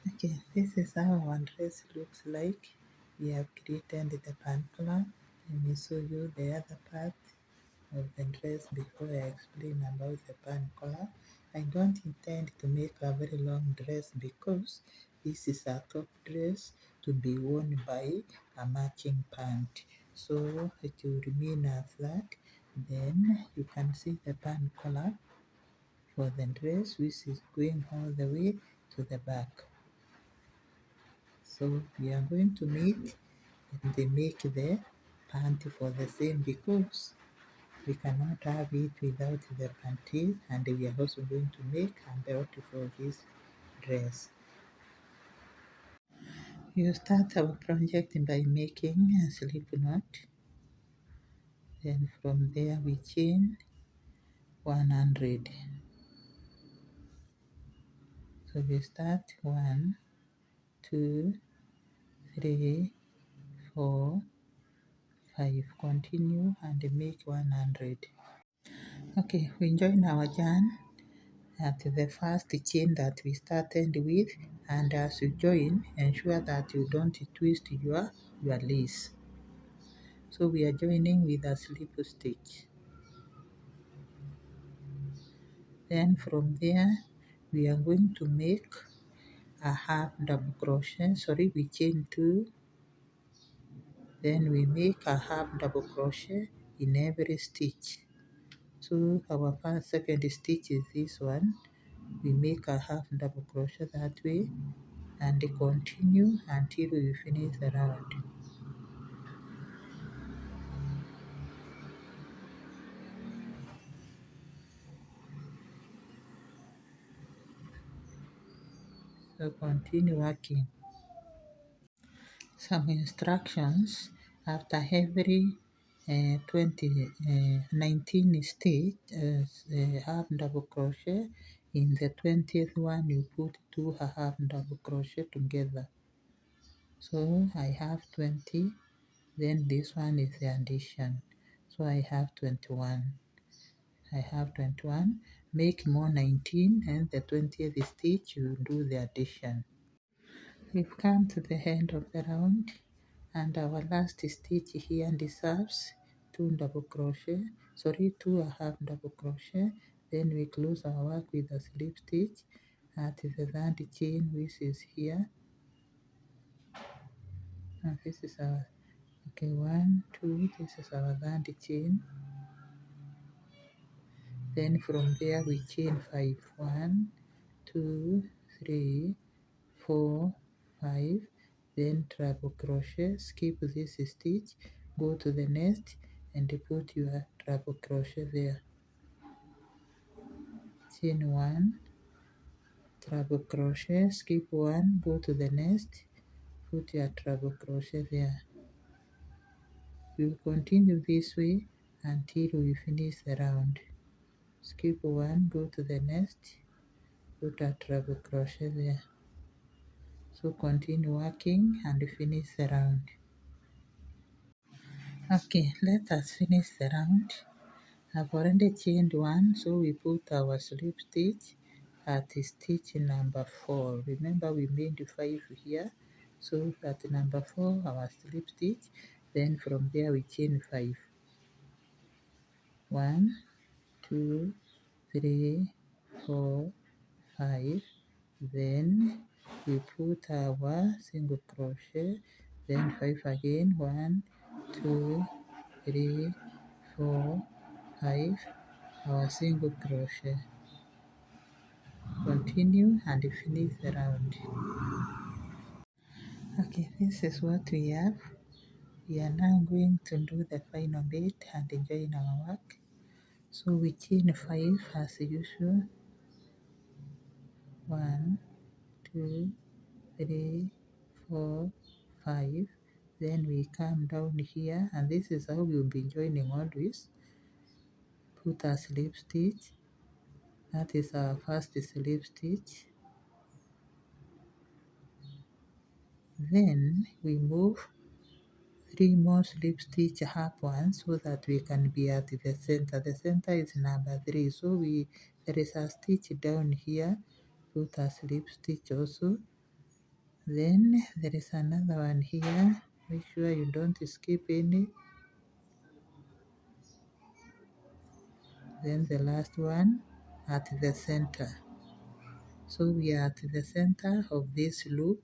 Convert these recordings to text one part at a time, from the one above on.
Okay, this is how our dress looks like. We have created the pan collar. Let me show you the other part of the dress before I explain about the pan collar. I don't intend to make a very long dress because this is a top dress to be worn by a matching pant. So it will remain as that. Then you can see the pan collar for the dress which is going all the way to the back. So we are going to make the panty for the same because we cannot have it without the panties, and we are also going to make a belt for this dress. You start our project by making a slip knot. Then from there we chain 100. So we start 1, 2, 3, 4, 5. Continue and make 100. Okay, we join our yarn at the first chain that we started with, and as you join, ensure that you don't twist your lace. So we are joining with a slip stitch. Then from there we are going to make a half double crochet. We chain 2, then we make a half double crochet in every stitch. So our second stitch is this one. We make a half double crochet that way and continue until we finish the round. So continue working. Some instructions: after every 19 stitch, half double crochet. In the 20th one you put 2 half double crochet together. So I have 20, then this one is the addition. So I have 21. Make more 19, and the 20th stitch you do the addition. We've come to the end of the round, and our last stitch here deserves 2 double crochet, 2 half double crochet. Then we close our work with a slip stitch at the third chain, which is here. And this is our 1, 2, this is our third chain. Then from there we chain 5, 1, 2, 3, 4, 5, then treble crochet, skip this stitch, go to the next and put your treble crochet there. Chain 1, treble crochet, skip 1, go to the next, put your treble crochet there. You continue this way until we finish the round. Skip 1, go to the next, put a treble crochet there. So continue working and finish the round. Okay, let us finish the round. I've already chained 1, so we put our slip stitch at stitch number 4. Remember we made 5 here, so at number 4 our slip stitch. Then from there we chain 5. 1, 2, 3, 4, 5. Then we put our single crochet, then 5 again. 1, 2, 3, 4, 5, our single crochet. Continue and finish the round. Okay, this is what we have. We are now going to do the final bit and join our work. So we chain 5 as usual. 1, 2, 3, 4, 5. Then we come down here, and this is how we'll be joining always. Put a slip stitch. That is our first slip stitch. Then we move 3 more slip stitch up one so that we can be at the center. The center is number 3. So there is a stitch down here. Put a slip stitch also. Then there is another one here. Make sure you don't skip any. Then the last one at the center. So we are at the center of this loop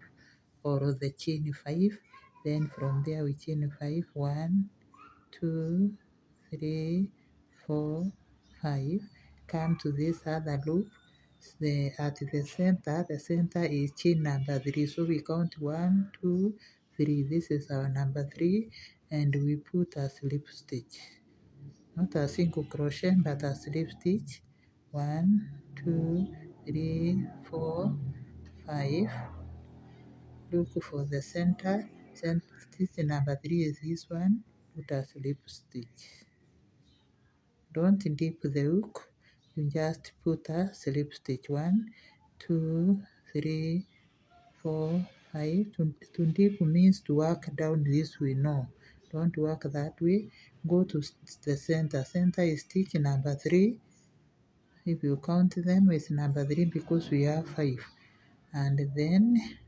or the chain 5. Then from there we chain 5. 1, 2, 3, 4, 5. Come to this other loop. At the center is chain number 3. So we count 1, 2, 3. This is our number 3, and we put a slip stitch. Not a single crochet, but a slip stitch. 1, 2, 3, 4, 5. Look for the center. Stitch number 3 is this one. Put a slip stitch. Don't dip the hook. You just put a slip stitch. 1, 2, 3, 4, 5. To dip means to work down this way. No, don't work that way. Go to the center. Center is stitch number 3. If you count them, it's number 3 because we have 5. And then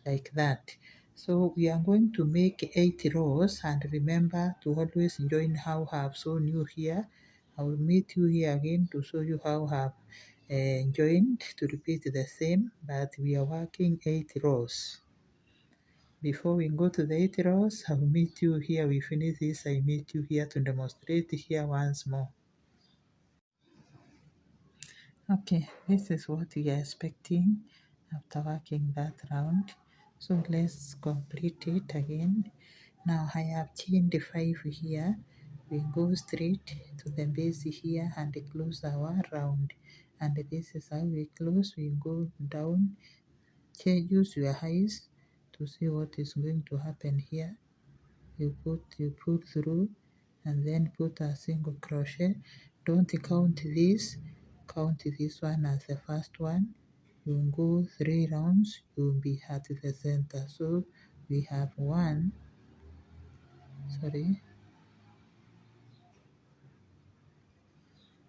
like that. So we are going to make 8 rows, and remember to always join how have. So new here, I will meet you here again to show you how have joined, to repeat the same, but we are working 8 rows. Before we go to the 8 rows, I will meet you here. We finish this, I meet you here to demonstrate here once more. Okay, this is what we are expecting after working that round. So let's complete it again. Now I have chained 5 here. We go straight to the base here and close our round. And this is how we close. We go down, use your eyes to see what is going to happen here. You pull through and then put a single crochet. Don't count this, count this one as the first one. You go 3 rounds, you'll be at the center. So we have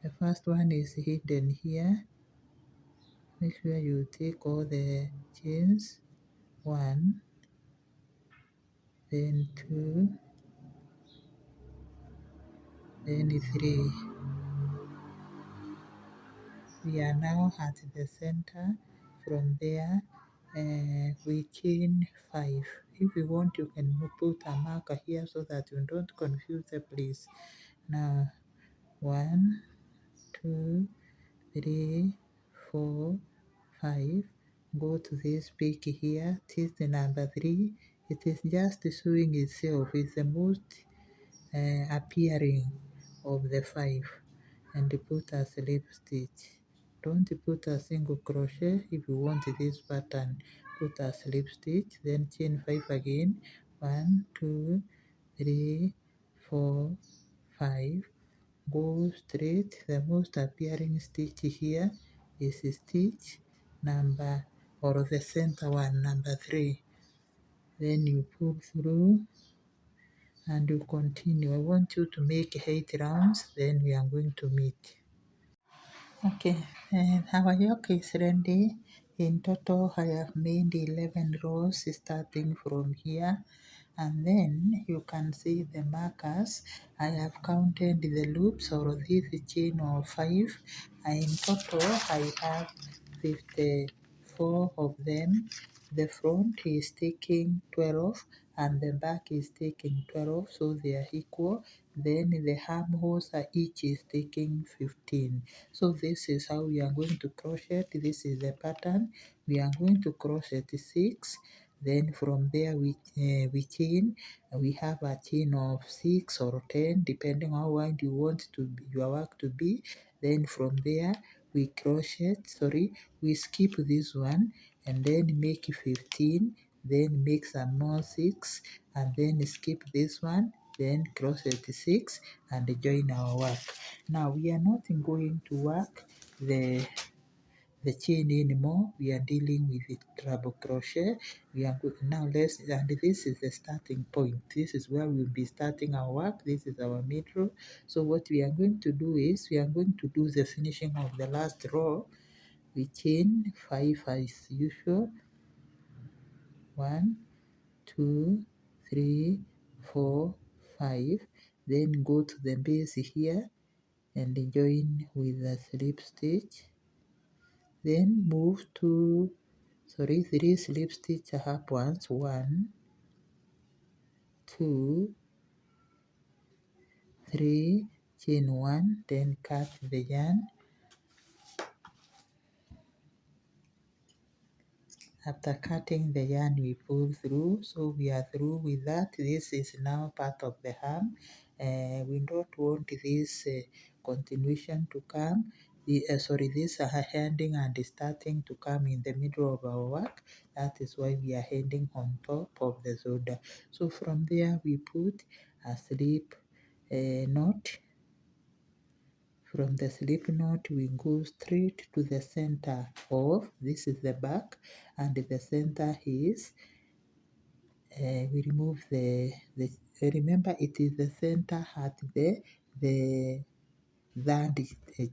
the first one is hidden here. Make sure you take all the chains. 1, then 2, then 3. We are now at the center. From there, we chain 5. If you want, you can put a marker here so that you don't confuse the place. Now, 1, 2, 3, 4, 5. Go to this peak here. This is the number 3. It is just showing itself. It's the most appearing of the 5, and put a slip stitch. Don't put a single crochet. If you want this pattern, put a slip stitch, then chain 5 again. 1, 2, 3, 4, 5. Go straight. The most appearing stitch here is stitch number, or the center one, number 3. Then you pull through and you continue. I want you to make 8 rounds, then we are going to meet. Okay, and our yoke is ready. In total, I have made 11 rows starting from here, and then you can see the markers. I have counted the loops or this chain of 5, and in total I have 54 of them. The front is taking 12 and the back is taking 12, so they are equal. Then the armholes are each is taking 15. So this is how we are going to crochet. This is the pattern. We are going to crochet 6. Then from there we chain. We have a chain of 6 or 10 depending on how wide you want to be, your work to be. Then from there we we skip this one and then make 15, then make some more 6 and then skip this one, then crochet 6 and join our work. Now we are not going to work the chain anymore. We are dealing with the treble crochet. We are now and this is the starting point. This is where we'll be starting our work. This is our mid row. So what we are going to do is we are going to do the finishing of the last row. We chain 5 as usual. 1, 2, 3, 4, 5. Then go to the base here and join with the slip stitch. Then move to 3 slip stitch up once, 1, 2, 3, chain 1, then cut the yarn. After cutting the yarn, we pull through, so we are through with that. This is now part of the hem. We don't want this continuation to come. This ending and starting to come in the middle of our work. That is why we are ending on top of the shoulder. So from there we put a slip knot. From the slip knot, we go straight to the center of, this is the back, and the center is, we remove remember it is the center at the third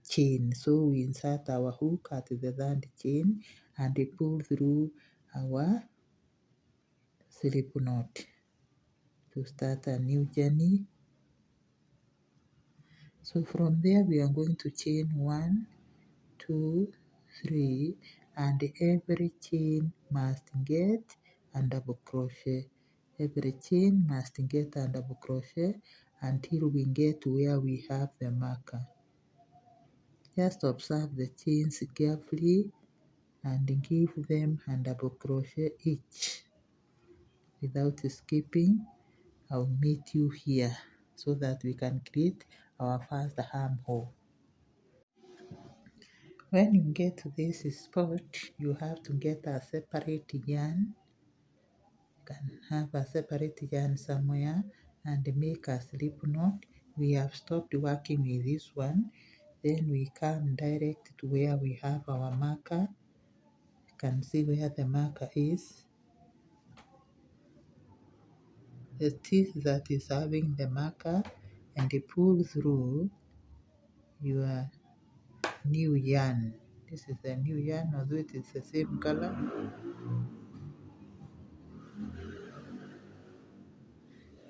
chain. So we insert our hook at the third chain and pull through our slip knot to start a new journey. So from there we are going to chain 1, 2, 3, and every chain must get a double crochet. Every chain must get a double crochet until we get where we have the marker. Just observe the chains carefully and give them a double crochet each without skipping. I'll meet you here so that we can create our first armhole. When you get to this spot, you have to get a separate yarn. You can have a separate yarn somewhere and make a slip knot. We have stopped working with this one. Then we come direct to where we have our marker. You can see where the marker is. The teeth that is having the marker, and you pull through your new yarn. This is the new yarn, although it is the same color.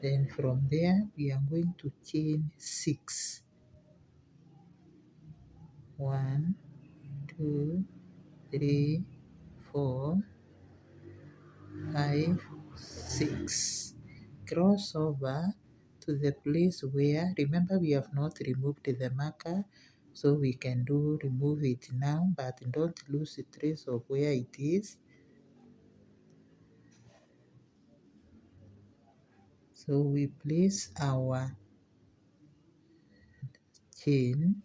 Then from there we are going to chain 6. 1, 2, 3, 4, 5, 6. Cross over to the place where, remember we have not removed the marker, so we can remove it now, but don't lose trace of where it is. So we place our chain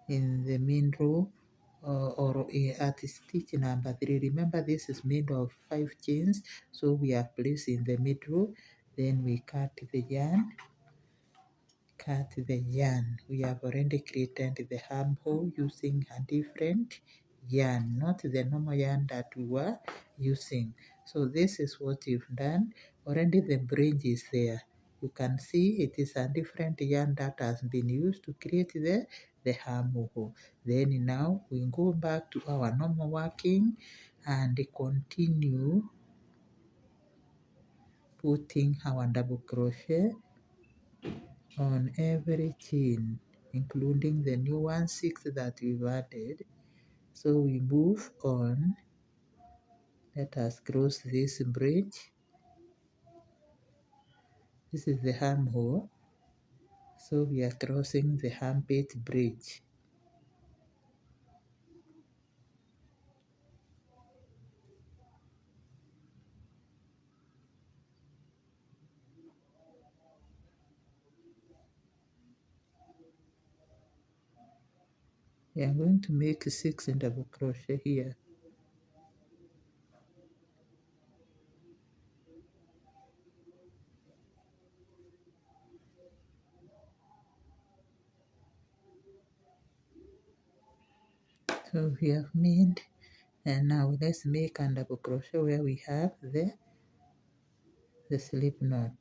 in the main row or at stitch number 3. Remember this is made of 5 chains, so we are placed in the middle. Then we cut the yarn. We have already created the armhole using a different yarn, not the normal yarn that we were using. So this is what you've done. Already the bridge is there. You can see it is a different yarn that has been used to create the armhole. Then now we go back to our normal working and continue putting our double crochet on every chain, including the new 1/6 that we've added. So we move on. Let us cross this bridge. This is the armhole. So we are crossing the armpit bridge. We are going to make 6 double crochet here. So we have made, and now let's make a double crochet where we have the slip knot,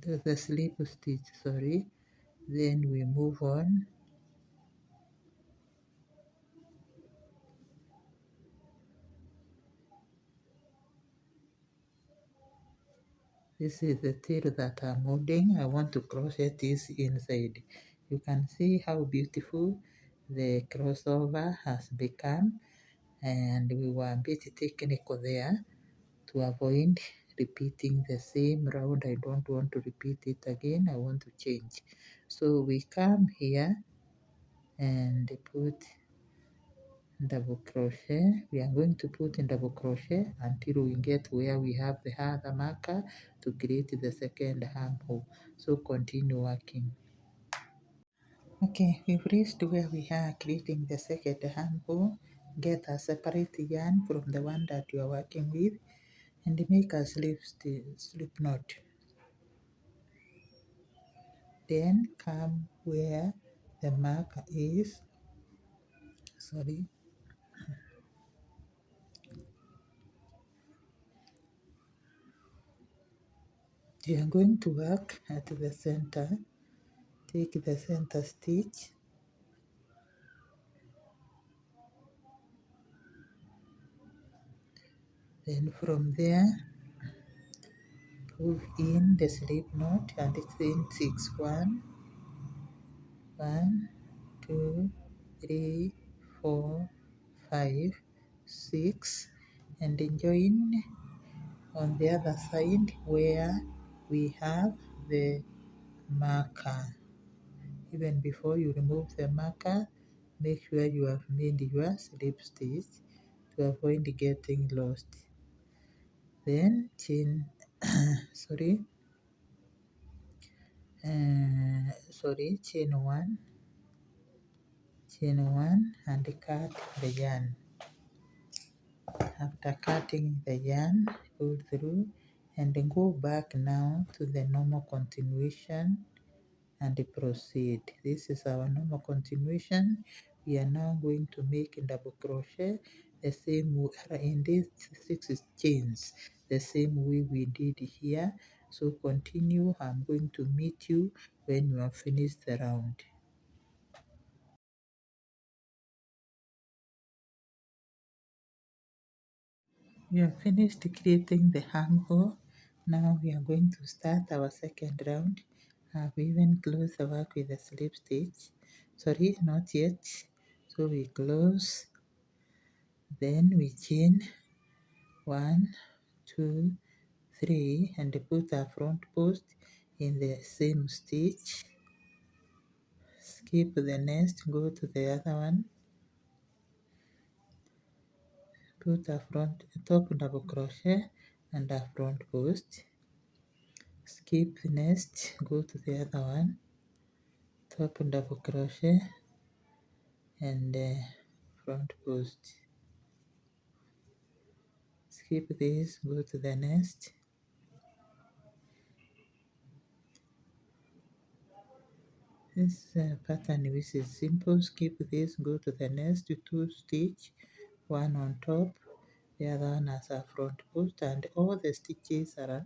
the slip stitch, sorry. Then we move on. This is the tail that I'm holding. I want to crochet this inside. You can see how beautiful the crossover has become, and we were a bit technical there to avoid repeating the same round. I don't want to repeat it again. I want to change. So we come here and put double crochet. We are going to put in double crochet until we get where we have the other marker to create the second armhole. So continue working. Okay, we've reached where we are creating the second armhole. Get a separate yarn from the one that you are working with and make a slip knot. Then come where the marker is. Sorry. You are going to work at the center. Take the center stitch. Then from there, pull in the slip knot and chain 6, 1, 1, 2, 3, 4, 5, 6, and then join on the other side where we have the marker. Even before you remove the marker, make sure you have made your slip stitch to avoid getting lost. Then chain chain one and cut the yarn. After cutting the yarn, pull through and then go back now to the normal continuation and proceed. This is our normal continuation. We are now going to make double crochet the same way in these 6 chains, the same way we did here. So continue. I'm going to meet you when you have finished the round. We have finished creating the armhole. Now we are going to start our second round. I've even closed the work with a slip stitch. Sorry, not yet. So we close, then we chain 1, 2, 3, and put our front post in the same stitch. Skip the next, go to the other one. Put a top double crochet and a front post. Skip the next, go to the other one, top double crochet and front post. Skip this, go to the next. This pattern which is simple. Skip this, go to the next 2 stitch, one on top, the other one as a front post, and all the stitches are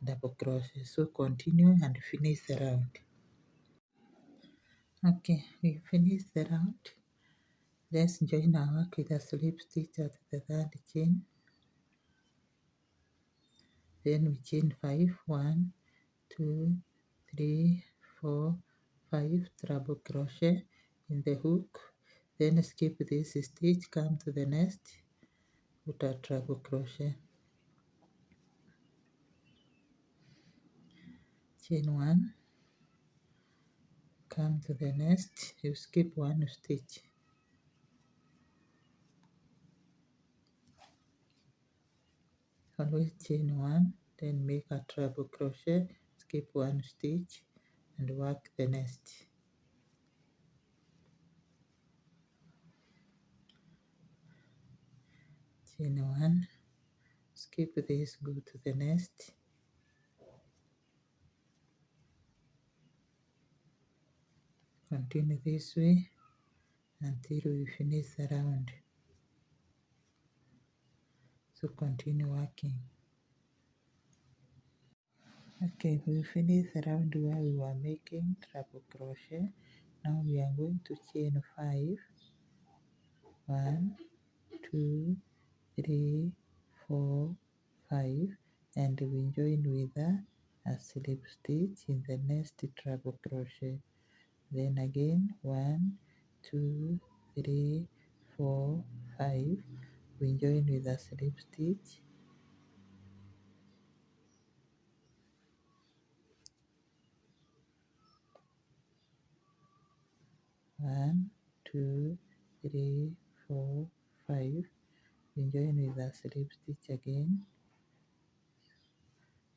double crochet. So continue and finish the round. Okay, we finished the round. Let's join our work with a slip stitch at the third chain. Then we chain 5, 1, 2, 3, 4, 5 treble crochet in the hook. Then skip this stitch, come to the next, put a treble crochet. Chain 1, come to the next, you skip 1 stitch. Always chain 1, then make a treble crochet, skip 1 stitch and work the next. Chain 1, skip this, go to the next. Continue this way until we finish the round. So continue working. Okay, we finished the round where we were making treble crochet. Now we are going to chain 5. 1, 2, 3, 4, 5. and we join with a slip stitch in the next treble crochet. Then again 1, 2, 3, 4, 5. We join with a slip stitch. One, 2, 3, 4, 5. We join with a slip stitch again.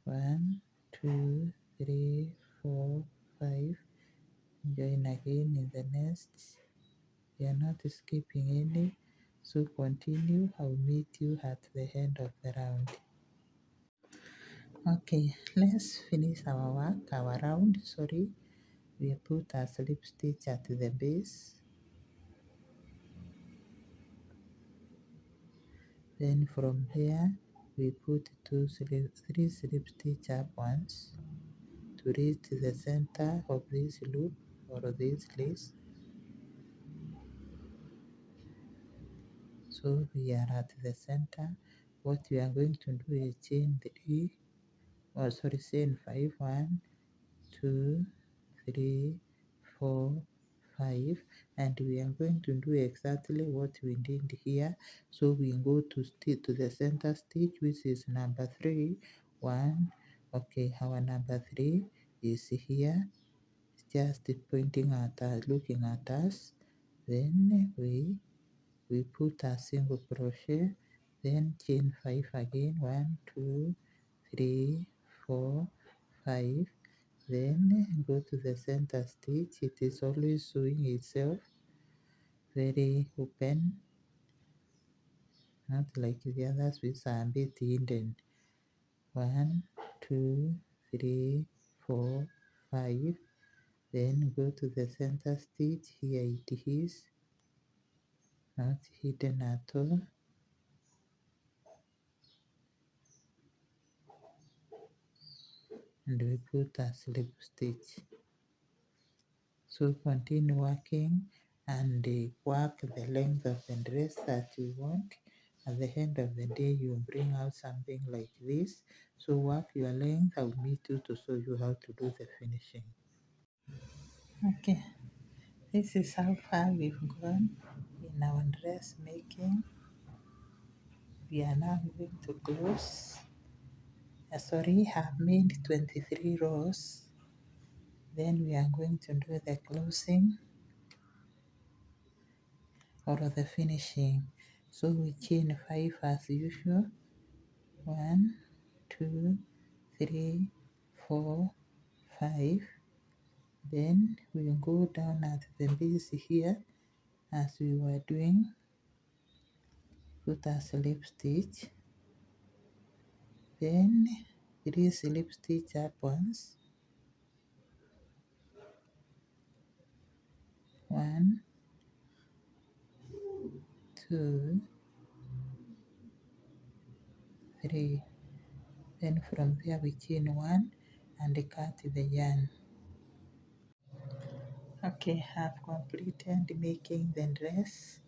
1, 2, 3, 4, 5. Join again in the next. We are not skipping any, so continue. I'll meet you at the end of the round. Okay, let's finish our work, our round, sorry. We put a slip stitch at the base. Then from there, we put three slip stitch up once to reach the center of this loop or this lace. So we are at the center. What we are going to do is chain 5. 1, 2, 3, 4, 5, and we are going to do exactly what we did here. So we go to the center stitch, which is number 3. 1. Okay, our number 3 is here, just pointing at us, looking at us. Then we put a single crochet, then chain 5 again. 1, 2, 3, 4, 5. Then go to the center stitch. It is always showing itself very open, not like the others which are a bit hidden. 1, 2, 3, 4, 5. Then go to the center stitch. Here it is, not hidden at all. And we put a slip stitch. So continue working and work the length of the dress that you want. At the end of the day, you bring out something like this. So work your length. I'll meet you to show you how to do the finishing. Okay, this is how far we've gone in our dress making. We are now going to close. I've made 23 rows. Then we are going to do the closing or the finishing. So we chain 5 as usual. 1, 2, 3, 4, 5. Then we go down at the base here as we were doing. Put a slip stitch. Then 3 slip stitch up once. 1, 2, 3. Then from there we chain 1 and cut the yarn. Okay, I've completed making the dress,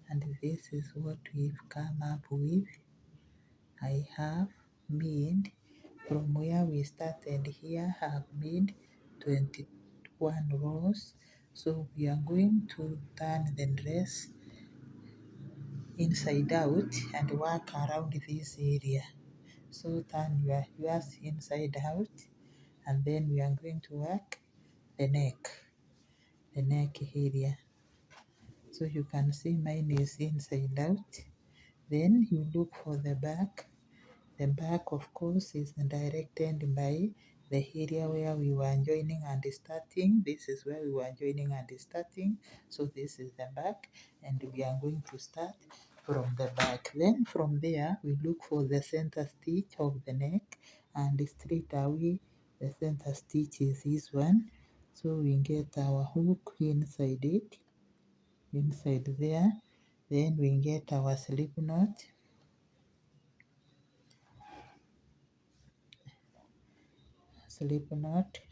and this is what we've come up with. I have made, from where we started here, I have made 21 rows. So we are going to turn the dress inside out and work around this area. So turn yours inside out, and then we are going to work the neck area. So you can see mine is inside out. Then you look for the back. The back, of course, is directed by the area where we were joining and starting. This is where we were joining and starting. So this is the back, and we are going to start from the back. Then from there, we look for the center stitch of the neck, and straight away, the center stitch is this one. So we get our hook inside it, inside there. Then we get our slip knot.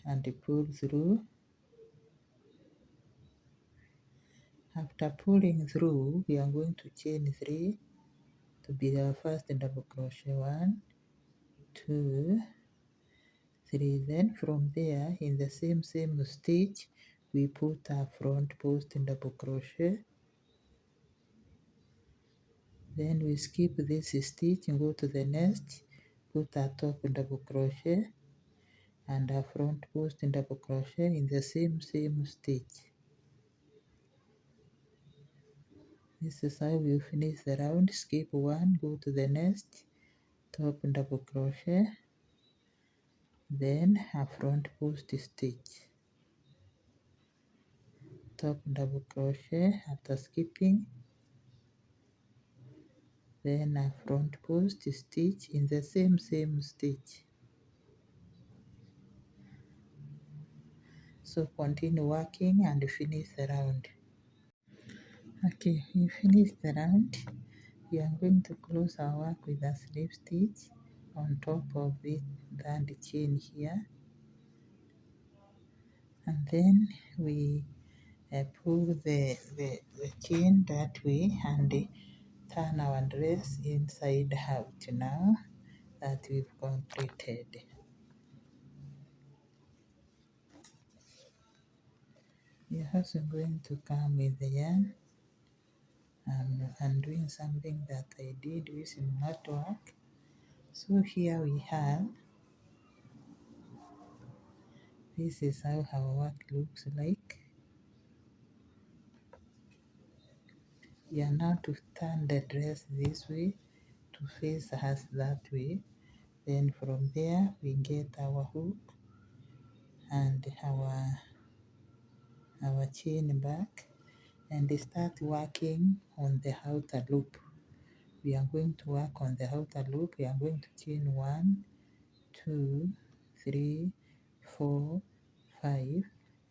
And pull through. After pulling through, we are going to chain 3 to be our first double crochet. 1, 2, 3. Then from there, in the same stitch, we put our front post in double crochet. Then we skip this stitch and go to the next, put our top in double crochet and our front post in double crochet in the same stitch. This is how we finish the round. Skip one, go to the next, top and double crochet, then a front post stitch, top double crochet after skipping, then a front post stitch in the same stitch. So continue working and finish the round. Okay, we finished the round. We are going to close our work with a slip stitch on top of the third chain here, and then we pull the chain that way and turn our dress inside out now that we've completed. We're also going to come with the yarn and doing something that I did using not work. So here we have, this is how our work looks like. We are now to turn the dress this way to face us that way. Then from there we get our hook and our chain back and start working on the outer loop. We are going to work on the outer loop. We are going to chain 1, 2, 3, 4, 5,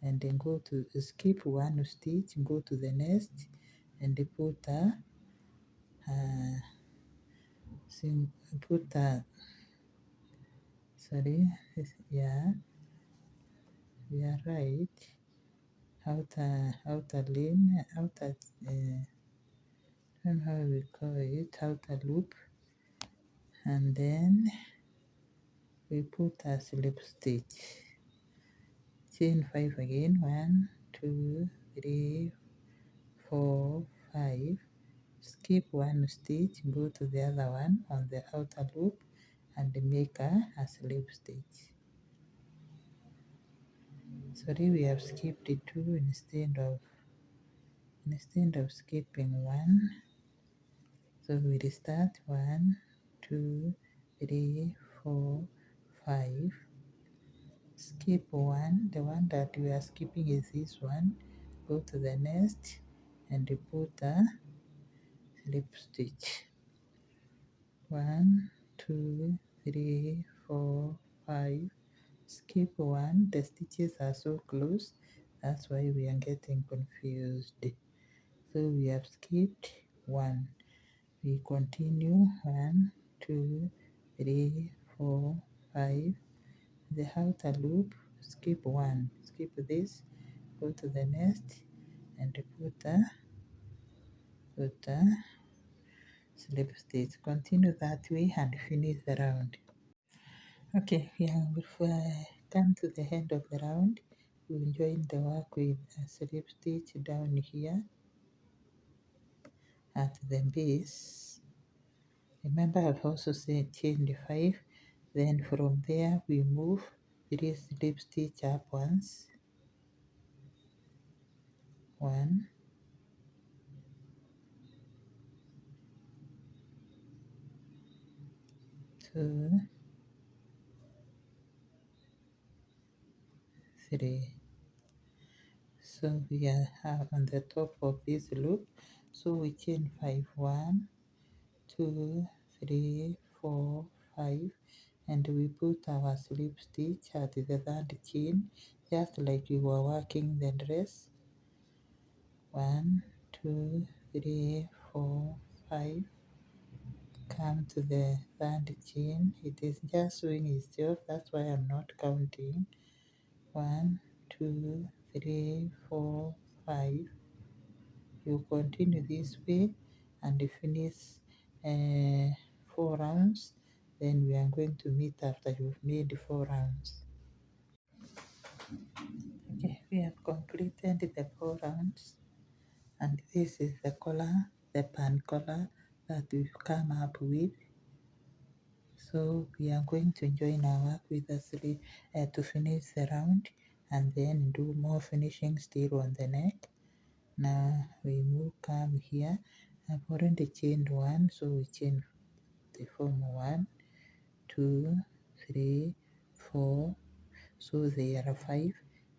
and then go to skip one stitch, go to the next, and put a sorry, yeah, we are right. Outer lane, outer I don't know how we call it, outer loop, and then we put a slip stitch. Chain 5 again, 1, 2, 3, 4, 5. Skip one stitch, go to the other one on the outer loop and make a slip stitch. Sorry, we have skipped 2 instead of skipping 1. So we restart 1, 2, 3, 4, 5. Skip 1. The one that we are skipping is this one. Go to the next and put a slip stitch. 1, 2, 3, 4, 5. Skip 1. The stitches are so close, that's why we are getting confused. So we have skipped 1. We continue 1, 2, 3, 4, 5. The outer loop, skip 1. Skip this, go to the next, and put a slip stitch. Continue that way and finish the round. Okay, before I come to the end of the round, we'll join the work with a slip stitch down here at the base. Remember, I've also said chain 5. Then from there we move 3 slip stitch up once. 1, 2, 3. So we are on the top of this loop. So we chain 5, 1, 2, 3, 4, 5, and we put our slip stitch at the third chain, just like we were working the dress. 1, 2, 3, 4, 5. Come to the third chain. It is just showing itself, that's why I'm not counting. 1, 2, 3, 4, 5. You continue this way and finish 4 rounds. Then we are going to meet after you've made 4 rounds. Okay, we have completed the 4 rounds, and this is the color, the pan color that we've come up with. So we are going to join our work with the sleeve to finish the round, and then do more finishing still on the neck. Now we come here. I've already chained 1, so we chain the form 1, 2, 3, 4. So there are 5.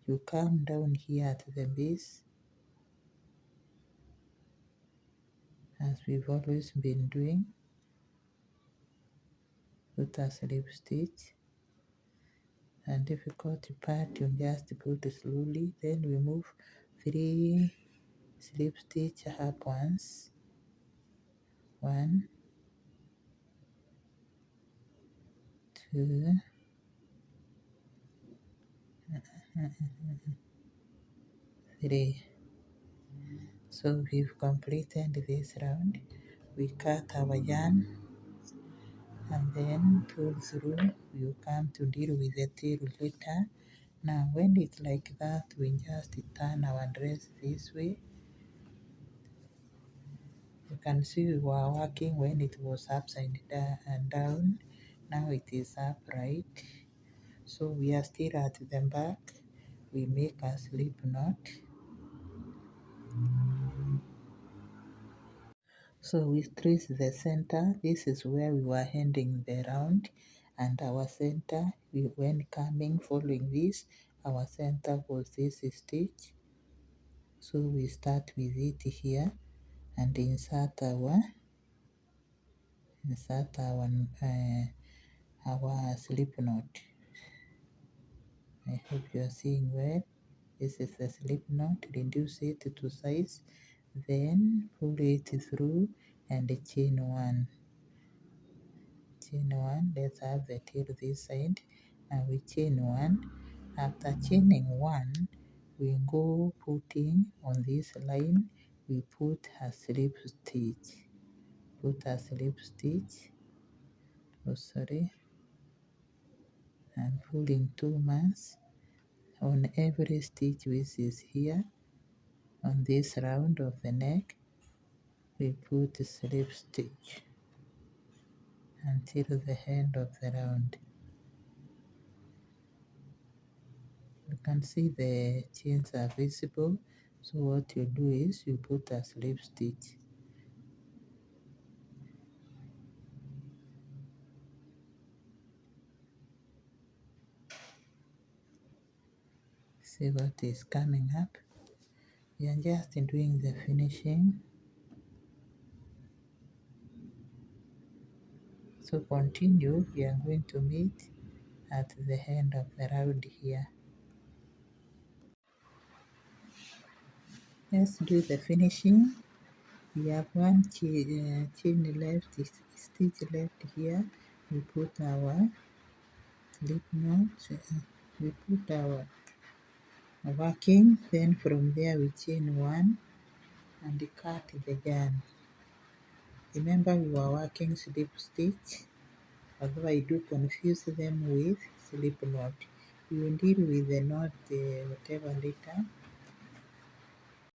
You come down here at the base, as we've always been doing. Put a slip stitch, and difficult part you just put slowly. Then we move 3 slip stitch up once, 1, 2, 3. So we've completed this round. We cut our yarn and then pull through. You come to deal with the tail later. Now when it's like that, we just turn our dress this way. You can see we were working when it was upside down. Now it is upright. So we are still at the back. We make a slip knot. So we trace the center. This is where we were ending the round, and our center, when coming following this, our center was this stitch. So we start with it here and insert our slip knot. I hope you are seeing well. This is the slip knot. Reduce it to size, then pull it through and chain 1. Chain 1. Let's have the tail this side, and we chain 1. After chaining 1, we go putting on this line. We put a slip stitch. Put a slip stitch. Oh, sorry. I'm pulling 2 marks on every stitch which is here. On this round of the neck, we put a slip stitch until the end of the round. You can see the chains are visible. So what you do is you put a slip stitch. See what is coming up. We are just doing the finishing. So continue. We are going to meet at the end of the round here. Let's do the finishing. We have 1 chain left, stitch left here. We put our slip knot. We put our working. Then from there we chain 1 and cut the yarn. Remember we were working slip stitch, although I do confuse them with slip knot. We will deal with the knot whatever later.